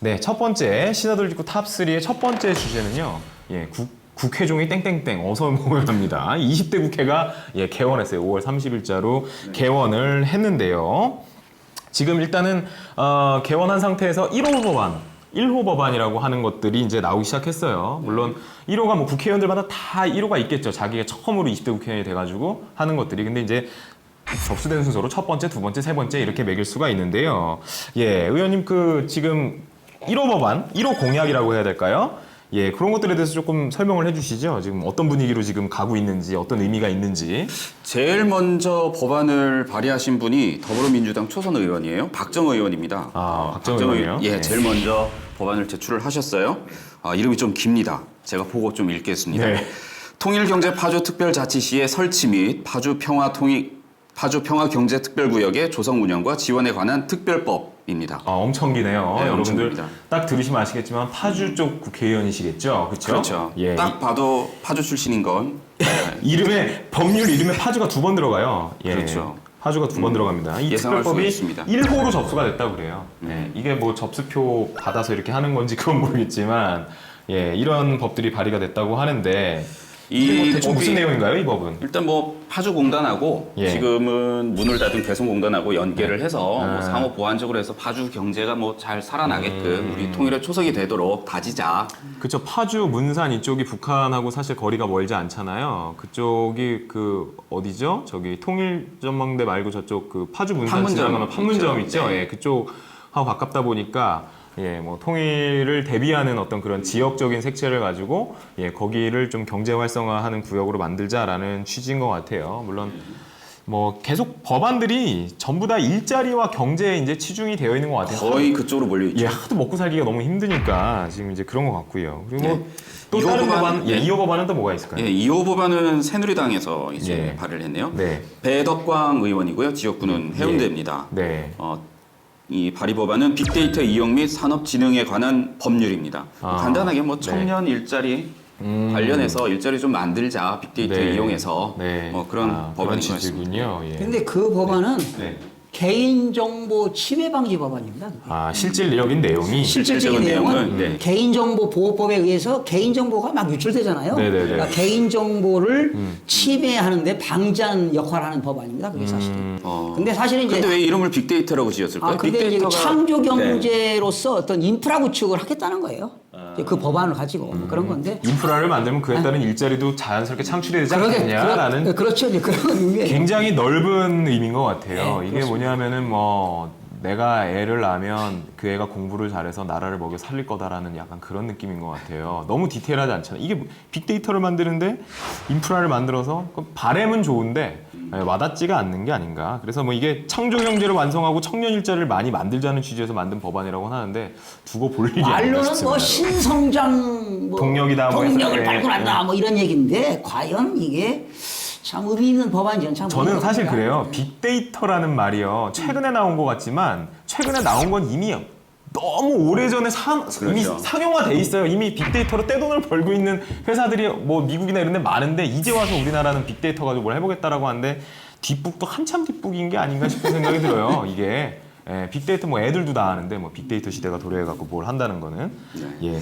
네, 첫 번째 시사돌직구 탑3의 첫 번째 주제는요. 예, 국회종이 땡땡땡 어서 모여갑니다. 20대 국회가 개원했어요. 5월 30일자로 개원을 했는데요. 지금 일단은 개원한 상태에서 1호 법안, 1호 법안이라고 하는 것들이 이제 나오기 시작했어요. 물론 1호가 뭐 국회의원들마다 다 1호가 있겠죠. 자기가 처음으로 20대 국회의원이 돼가지고 하는 것들이. 근데 이제 접수된 순서로 첫 번째, 두 번째, 세 번째 이렇게 매길 수가 있는데요. 예, 의원님 지금 1호 법안, 1호 공약이라고 해야 될까요? 예, 그런 것들에 대해서 조금 설명을 해주시죠. 지금 어떤 분위기로 지금 가고 있는지, 어떤 의미가 있는지. 제일 먼저 법안을 발의하신 분이 더불어민주당 초선 의원이에요. 박정 의원입니다. 박정 의원이요? 예, 제일 먼저 법안을 제출을 하셨어요. 이름이 좀 깁니다. 제가 보고 좀 읽겠습니다. 네. 통일경제 파주특별자치시의 설치 및 파주평화경제특별구역의 조성 운영과 지원에 관한 특별법입니다. 엄청 기네요. 네, 여러분들 엄청 깁니다. 딱 들으시면 아시겠지만 파주 쪽 국회의원이시겠죠? 그렇죠? 그렇죠. 예. 딱 봐도 파주 출신인 건 법률 이름에 파주가 2번 들어가요. 예. 그렇죠. 파주가 2번 들어갑니다. 이 예상할 특별법이 수 있습니다. 1호로 접수가 됐다고 그래요. 예. 이게 뭐 접수표 받아서 이렇게 하는 건지 그건 모르겠지만 이런 법들이 발의가 됐다고 하는데 이게 대충 무슨 내용인가요, 이 법은? 일단 뭐 파주공단하고 지금은 문을 닫은 개성공단하고 연계를 해서 뭐 상호 보완적으로 해서 파주 경제가 뭐 잘 살아나게끔 우리 통일의 초석이 되도록 다지자. 그쵸. 파주, 문산 이쪽이 북한하고 사실 거리가 멀지 않잖아요. 그쪽이 어디죠? 저기 통일전망대 말고 저쪽 파주 문산 지나가면 판문점 있죠? 네. 예, 그쪽하고 가깝다 보니까 뭐 통일을 대비하는 어떤 그런 지역적인 색채를 가지고 거기를 좀 경제 활성화하는 구역으로 만들자라는 취지인 것 같아요. 물론 뭐 계속 법안들이 전부 다 일자리와 경제에 이제 치중이 되어 있는 것 같아요. 거의 그쪽으로 몰려 있죠. 하도 먹고 살기가 너무 힘드니까 지금 이제 그런 것 같고요. 그리고 또 2호 다른 법안, 법안, 2호 법안은 또 뭐가 있을까요? 2호 법안은 새누리당에서 이제 발의를 했네요. 네. 배덕광 의원이고요. 지역구는 해운대입니다. 네. 이 발의 법안은 빅데이터 이용 및 산업진흥에 관한 법률입니다. 간단하게 뭐 청년 일자리 관련해서 일자리 좀 만들자 빅데이터 이용해서 뭐 그런 법안인 것 같습니다. 취지군요. 예. 근데 그 법안은 네. 개인정보 침해 방지 법안입니다. 실질적인 내용이 실질적인 내용은 네. 개인정보 보호법에 의해서 개인정보가 막 유출되잖아요. 네네네. 그러니까 개인정보를 침해하는데 방지하는 역할을 하는 법안입니다. 그게 사실은. 근데 사실은 이제 근데 왜 이름을 빅데이터라고 지었을까요? 근데 이제 창조 경제로서 어떤 인프라 구축을 하겠다는 거예요. 이제 그 법안을 가지고 그런 건데. 인프라를 만들면 그에 따른 일자리도 자연스럽게 창출이 되지 않겠냐라는 그렇죠. 이제 그런 의미예요. 굉장히 넓은 의미인 것 같아요. 네, 이게 뭐냐면은 내가 애를 낳으면 그 애가 공부를 잘해서 나라를 먹여 살릴 거다라는 약간 그런 느낌인 것 같아요. 너무 디테일하지 않잖아요. 이게 빅데이터를 만드는데 인프라를 만들어서 바램은 좋은데 와닿지가 않는 게 아닌가. 그래서 이게 창조 경제를 완성하고 청년 일자리를 많이 만들자는 취지에서 만든 법안이라고 하는데 두고 볼 일이 아닌가 말로는 싶습니다. 신성장 동력이다, 동력을 발굴한다 이런 얘기인데 과연 이게 참 의미 있는 법안인지는 참 저는 사실 모르겠습니다. 그래요. 빅데이터라는 말이요. 최근에 나온 것 같지만 최근에 나온 건 이미 너무 오래전에 이미 상용화돼 있어요. 이미 빅데이터로 떼돈을 벌고 있는 회사들이 미국이나 이런 데 많은데 이제 와서 우리나라는 빅데이터 가지고 뭘 해보겠다라고 하는데 뒷북도 한참 뒷북인 게 아닌가 싶은 생각이 들어요. 이게 빅데이터 애들도 다 아는데 빅데이터 시대가 도래해갖고 뭘 한다는 거는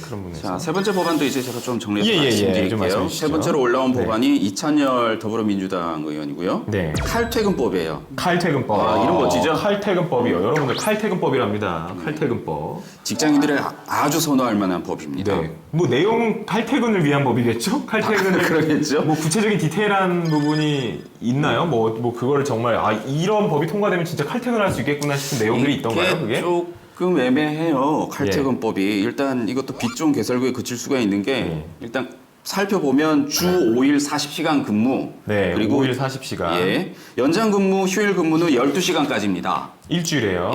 그런 분에서. 자, 세 번째 법안도 이제 제가 좀 정리해서 좀 말씀드릴게요. 말씀해주시죠. 세 번째로 올라온 법안이 이찬열 더불어민주당 의원이고요. 네. 칼퇴근법이에요. 칼퇴근법. 이름 멋지죠? 칼퇴근법이요. 여러분들 칼퇴근법이랍니다. 칼퇴근법. 직장인들이 아주 선호할 만한 법입니다. 네. 내용은 칼퇴근을 위한 법이겠죠? 칼퇴근을 그러겠죠. 구체적인 디테일한 부분이 있나요? 그거를 정말 이런 법이 통과되면 진짜 칼퇴근을 할 수 있겠구나 싶은 내용들이 있던가요? 그게? 조금 애매해요. 칼퇴근법이. 일단 이것도 빚 좋은 개설구에 그칠 수가 있는 게 일단 살펴보면 주 5일 40시간 근무 그리고 5일 40시간 연장 근무, 휴일 근무는 12시간까지입니다. 일주일에요.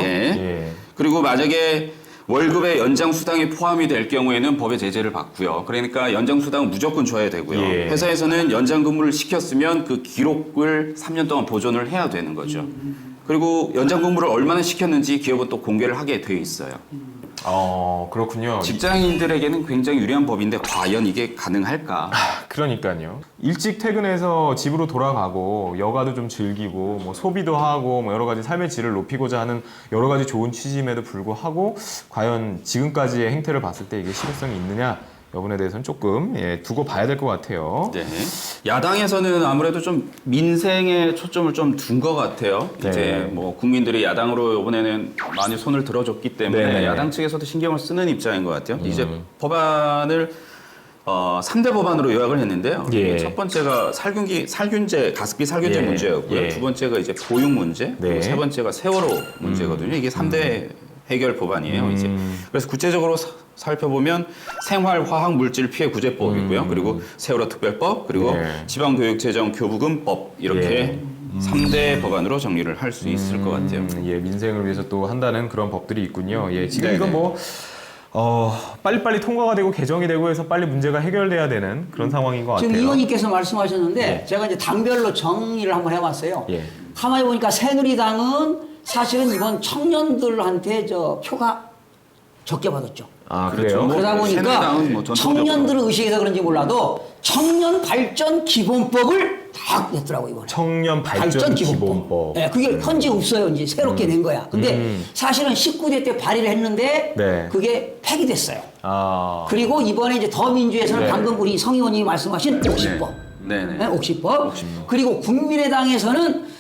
그리고 만약에 월급에 연장 수당이 포함이 될 경우에는 법의 제재를 받고요. 그러니까 연장 수당은 무조건 줘야 되고요. 회사에서는 연장 근무를 시켰으면 그 기록을 3년 동안 보존을 해야 되는 거죠. 그리고 연장 근무를 얼마나 시켰는지 기업은 또 공개를 하게 돼 있어요. 그렇군요. 직장인들에게는 굉장히 유리한 법인데 과연 이게 가능할까? 그러니까요. 일찍 퇴근해서 집으로 돌아가고 여가도 좀 즐기고 뭐 소비도 하고 뭐 여러 가지 삶의 질을 높이고자 하는 여러 가지 좋은 취지임에도 불구하고 과연 지금까지의 행태를 봤을 때 이게 실효성이 있느냐 여부에 대해서는 조금 두고 봐야 될 것 같아요. 네. 야당에서는 아무래도 좀 민생에 초점을 좀 둔 것 같아요. 네. 이제 뭐 국민들이 야당으로 이번에는 많이 손을 들어줬기 때문에 네. 야당 측에서도 신경을 쓰는 입장인 것 같아요. 이제 법안을 3대 법안으로 요약을 했는데요. 예. 첫 번째가 살균제, 가습기 살균제 예. 문제였고요. 예. 두 번째가 이제 보육 문제, 네. 그리고 세 번째가 세월호 문제거든요. 이게 3대 해결 법안이에요. 이제 그래서 구체적으로 살펴보면 생활화학물질 피해 구제법이고요. 그리고 세월호 특별법, 그리고 네. 지방교육재정교부금법 이렇게 3대 법안으로 정리를 할 수 있을 것 같아요. 민생을 위해서 또 한다는 그런 법들이 있군요. 지금 네네. 이건 뭐 빨리빨리 통과가 되고 개정이 되고 해서 빨리 문제가 해결돼야 되는 그런 상황인 것 같아요. 지금 의원님께서 말씀하셨는데 예. 제가 이제 당별로 정리를 한번 해봤어요. 예. 가만히 보니까 새누리당은 사실은 이번 청년들한테 표가 적게 받았죠. 그래요? 그렇죠. 그러다 보니까 새누리당은 뭐 전통적으로. 청년들의 의식에서 그런지 몰라도 청년 발전 기본법을 다 냈더라고요 이번에. 청년 발전 기본법. 네, 그게 현재 없어요. 이제 새롭게 낸 거야. 근데 사실은 19대 때 발의를 했는데 네. 그게 폐기됐어요. 아. 그리고 이번에 이제 더민주에서는 네. 방금 우리 성 의원님이 말씀하신 옥시법. 네네. 네, 옥시법. 그리고 국민의당에서는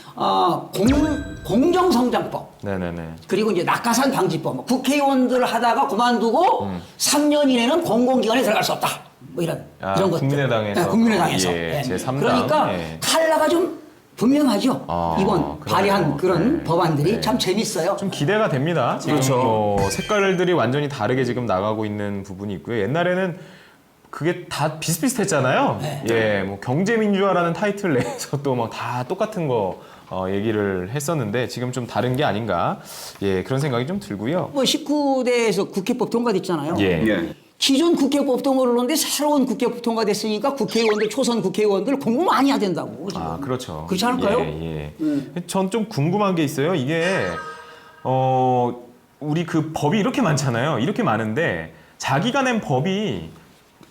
공정성장법. 네네네. 그리고 이제 낙하산 방지법. 국회의원들 하다가 그만두고 3년 이내는 공공기관에 들어갈 수 없다. 뭐 이런 것들. 국민의당에서. 네, 국민의당에서. 예, 제3당. 그러니까 칼라가 좀 분명하죠. 이번 그러네요. 발의한 그런 네. 법안들이 네. 참 재밌어요. 좀 기대가 됩니다. 지금 그렇죠. 뭐 색깔들이 완전히 다르게 지금 나가고 있는 부분이 있고요. 옛날에는 그게 다 비슷비슷했잖아요. 네. 뭐 경제민주화라는 타이틀 내에서 또 뭐 다 똑같은 거 얘기를 했었는데 지금 좀 다른 게 아닌가 그런 생각이 좀 들고요. 뭐 19대에서 국회법 통과됐잖아요. 예. 기존 국회법도 모르는데 새로운 국회법 통과됐으니까 국회의원들 초선 국회의원들 공부 많이 해야 된다고. 지금. 그렇죠. 그렇지 않을까요? 전 좀 궁금한 게 있어요. 이게 우리 그 법이 이렇게 많잖아요. 이렇게 많은데 자기가 낸 법이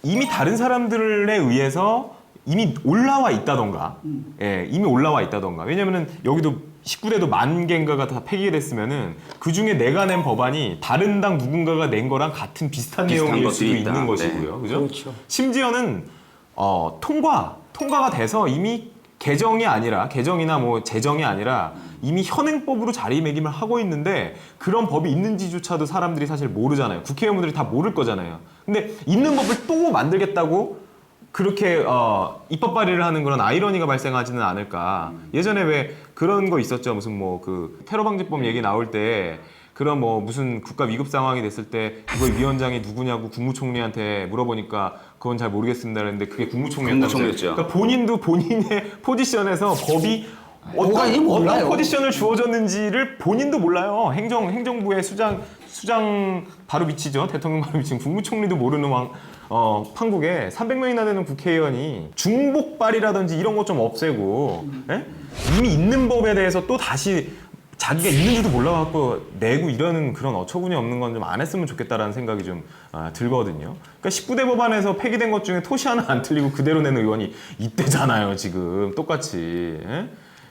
이미 다른 사람들에 의해서 이미 올라와 있다던가, 이미 올라와 있다던가. 왜냐면은 여기도 19대도 10,000개인가가 다 폐기됐으면은 그 중에 내가 낸 법안이 다른 당 누군가가 낸 거랑 같은 비슷한 비슷한 내용일 것들이 수도 있다. 있는 것이고요. 그죠? 그렇죠. 심지어는 통과가 돼서 이미 개정이나 뭐 제정이 아니라 이미 현행법으로 자리매김을 하고 있는데 그런 법이 있는지조차도 사람들이 사실 모르잖아요. 국회의원들이 다 모를 거잖아요. 근데 있는 법을 또 만들겠다고 그렇게 입법 발의를 하는 그런 아이러니가 발생하지는 않을까. 예전에 왜 그런 거 있었죠. 무슨 뭐 그 테러 방지법 얘기 나올 때 그런 뭐 무슨 국가 위급 상황이 됐을 때 그거 위원장이 누구냐고 국무총리한테 물어보니까 그건 잘 모르겠습니다 그랬는데 그게 국무총리였다면서요. 국무총리였죠. 그러니까 본인도 본인의 포지션에서 법이 뭐가 있는지 어떤 몰라요. 포지션을 주어졌는지를 본인도 몰라요. 행정부의 수장 바로 밑이죠. 대통령 바로 밑인 국무총리도 모르는 판국에 300명이나 되는 국회의원이 중복발이라든지 이런 것 좀 없애고 이미 있는 법에 대해서 또 다시 자기가 있는지도 몰라갖고 내고 이러는 그런 어처구니 없는 건 좀 안 했으면 좋겠다라는 생각이 좀 들거든요. 그러니까 19대 법안에서 폐기된 것 중에 토시 하나 안 틀리고 그대로 낸 의원이 이때잖아요. 지금 똑같이.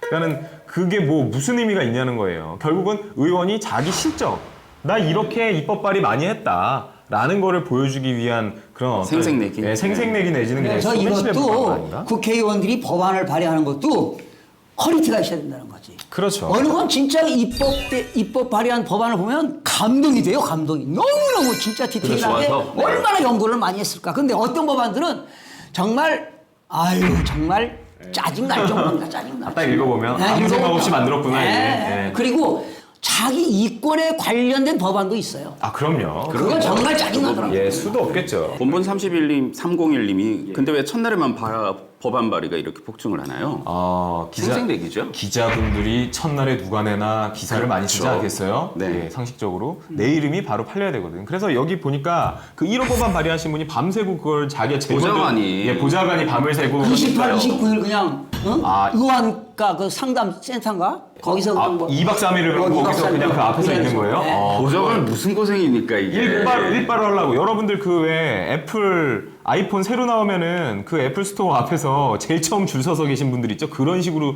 그러니까는 그게 뭐 무슨 의미가 있냐는 거예요. 결국은 의원이 자기 실적, 나 이렇게 입법 발의 많이 했다. 라는 거를 보여주기 위한 그런 생색내기. 생색내기 내지는 그냥 그래서 소매치는 법안 이것도 아닌가? 국회의원들이 법안을 발의하는 것도 퀄리티가 있어야 된다는 거지. 그렇죠. 어느 건 진짜 입법 발의한 법안을 보면 감동이 돼요, 감동이. 너무너무 진짜 디테일하게 좋아서. 네. 얼마나 연구를 많이 했을까. 근데 어떤 법안들은 정말 정말 짜증날 정도입니다, 짜증나. 딱 읽어보면 아무 생각 없이 만들었구나. 이게. 그리고 자기 이권에 관련된 법안도 있어요. 그럼요. 그건 정말 짜증나더라고요. 수도 없겠죠. 본분 31님, 301님이 근데 왜 첫날에만 법안 발의가 이렇게 폭증을 하나요? 생생내기죠. 기자분들이 첫날에 누가 내나 기사를 많이 쓰지 그렇죠. 않겠어요? 네. 예, 상식적으로 내 이름이 바로 팔려야 되거든. 그래서 여기 보니까 그 1호 법안 발의하신 분이 밤새고 그걸 자기가 보좌관이. 보좌관이 밤을 새고 28, 29일 그냥 응? 아. 의원가 그 상담 센터인가? 거기서 아, 그냥 뭐 2박 3일을 거기서 그냥 그 앞에서 있는 거예요? 네. 보좌관 무슨 고생입니까 이게? 일바로 하려고. 여러분들 그 왜 애플 아이폰 새로 나오면은 그 애플 스토어 앞에서 제일 처음 줄 서서 계신 분들 있죠? 그런 식으로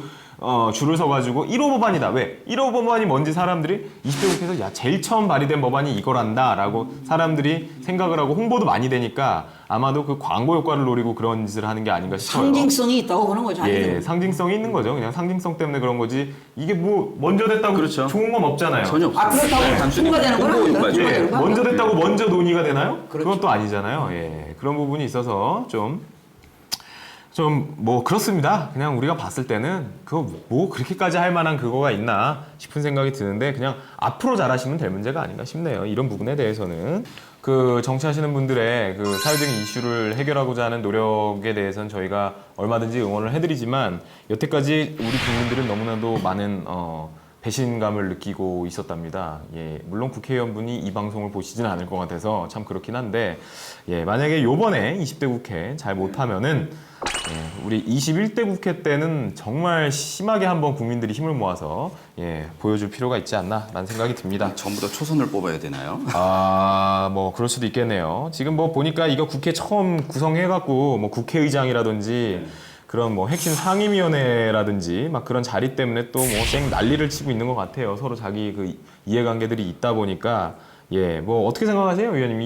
줄을 서가지고 1호 법안이다. 왜? 1호 법안이 뭔지 사람들이 20대 국회에서 야 제일 처음 발의된 법안이 이거란다 라고 사람들이 생각을 하고 홍보도 많이 되니까 아마도 그 광고 효과를 노리고 그런 짓을 하는 게 아닌가 싶어요. 상징성이 있다고 보는 거죠. 예, 자기들은. 상징성이 있는 거죠. 그냥 상징성 때문에 그런 거지. 이게 뭐 먼저 됐다고 그렇죠. 좋은 건 없잖아요. 전혀 없어요. 아, 그렇다고 단순히 통과되는 거나? 홍보 효과죠. 그렇죠. 예, 되는 거야? 먼저 됐다고 먼저 논의가 되나요? 그렇죠. 그건 또 아니잖아요. 예, 그런 부분이 있어서 좀 뭐 그렇습니다. 그냥 우리가 봤을 때는 그거 뭐 그렇게까지 할 만한 그거가 있나 싶은 생각이 드는데 그냥 앞으로 잘하시면 될 문제가 아닌가 싶네요. 이런 부분에 대해서는 그 정치하시는 분들의 그 사회적인 이슈를 해결하고자 하는 노력에 대해서는 저희가 얼마든지 응원을 해드리지만 여태까지 우리 국민들은 너무나도 많은 배신감을 느끼고 있었답니다. 예, 물론 국회의원분이 이 방송을 보시지는 않을 것 같아서 참 그렇긴 한데, 예, 만약에 요번에 20대 국회 잘 못하면은, 예, 우리 21대 국회 때는 정말 심하게 한번 국민들이 힘을 모아서, 예, 보여줄 필요가 있지 않나라는 생각이 듭니다. 전부 다 초선을 뽑아야 되나요? 뭐 그럴 수도 있겠네요. 지금 뭐 보니까 이거 국회 처음 구성해갖고 뭐 국회의장이라든지 그런 뭐 핵심 상임위원회라든지 막 그런 자리 때문에 또 뭐 쌩 난리를 치고 있는 것 같아요. 서로 자기 그 이해관계들이 있다 보니까 예, 뭐 어떻게 생각하세요, 의원님?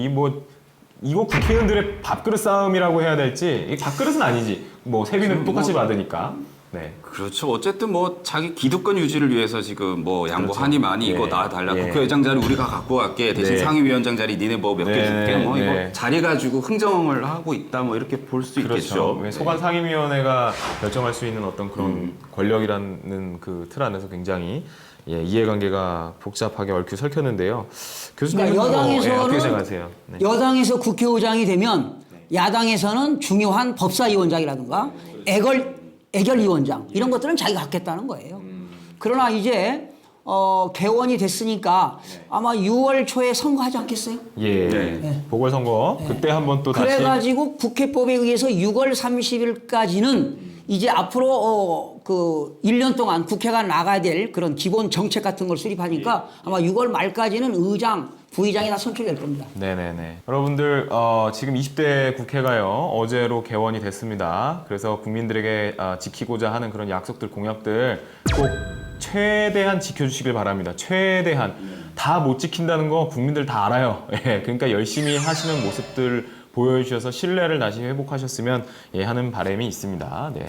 이거 국회의원들의 밥그릇 싸움이라고 해야 될지 이 밥그릇은 아니지. 뭐 세비는 똑같이 받으니까. 네. 그렇죠. 어쨌든 뭐 자기 기득권 유지를 위해서 지금 뭐 양보하니 많이 예. 이거 놔달라. 예. 국회의장 자리 우리가 갖고 갈게. 대신 네. 상임위원장 자리 니네 뭐 몇 개 네. 줄게. 뭐 네. 이거 자리 가지고 흥정을 하고 있다. 뭐 이렇게 볼 수 그렇죠. 있겠죠. 왜 소관 상임위원회가 결정할 수 있는 어떤 그런 권력이라는 그 틀 안에서 굉장히 예, 이해관계가 복잡하게 얽혀 설켰는데요. 교수님은 그러니까 어떻게 여당에서는 생각하세요? 네. 여당에서 국회의장이 되면 야당에서는 중요한 법사위원장이라든가 애결위원장 이런 것들은 자기가 갖겠다는 거예요. 그러나 이제 개원이 됐으니까 아마 6월 초에 선거하지 않겠어요? 예, 네. 보궐선거 그때 한번 또 다시 그래가지고 국회법에 의해서 6월 30일까지는 이제 앞으로 그 1년 동안 국회가 나가야 될 그런 기본 정책 같은 걸 수립하니까 아마 6월 말까지는 의장, 부의장이 다 선출될 겁니다. 네네네. 여러분들 지금 20대 국회가요 어제로 개원이 됐습니다. 그래서 국민들에게 지키고자 하는 그런 약속들, 공약들 꼭 최대한 지켜주시길 바랍니다. 최대한 다 못 지킨다는 거 국민들 다 알아요. 예, 그러니까 열심히 하시는 모습들 보여주셔서 신뢰를 다시 회복하셨으면 예, 하는 바람이 있습니다. 네.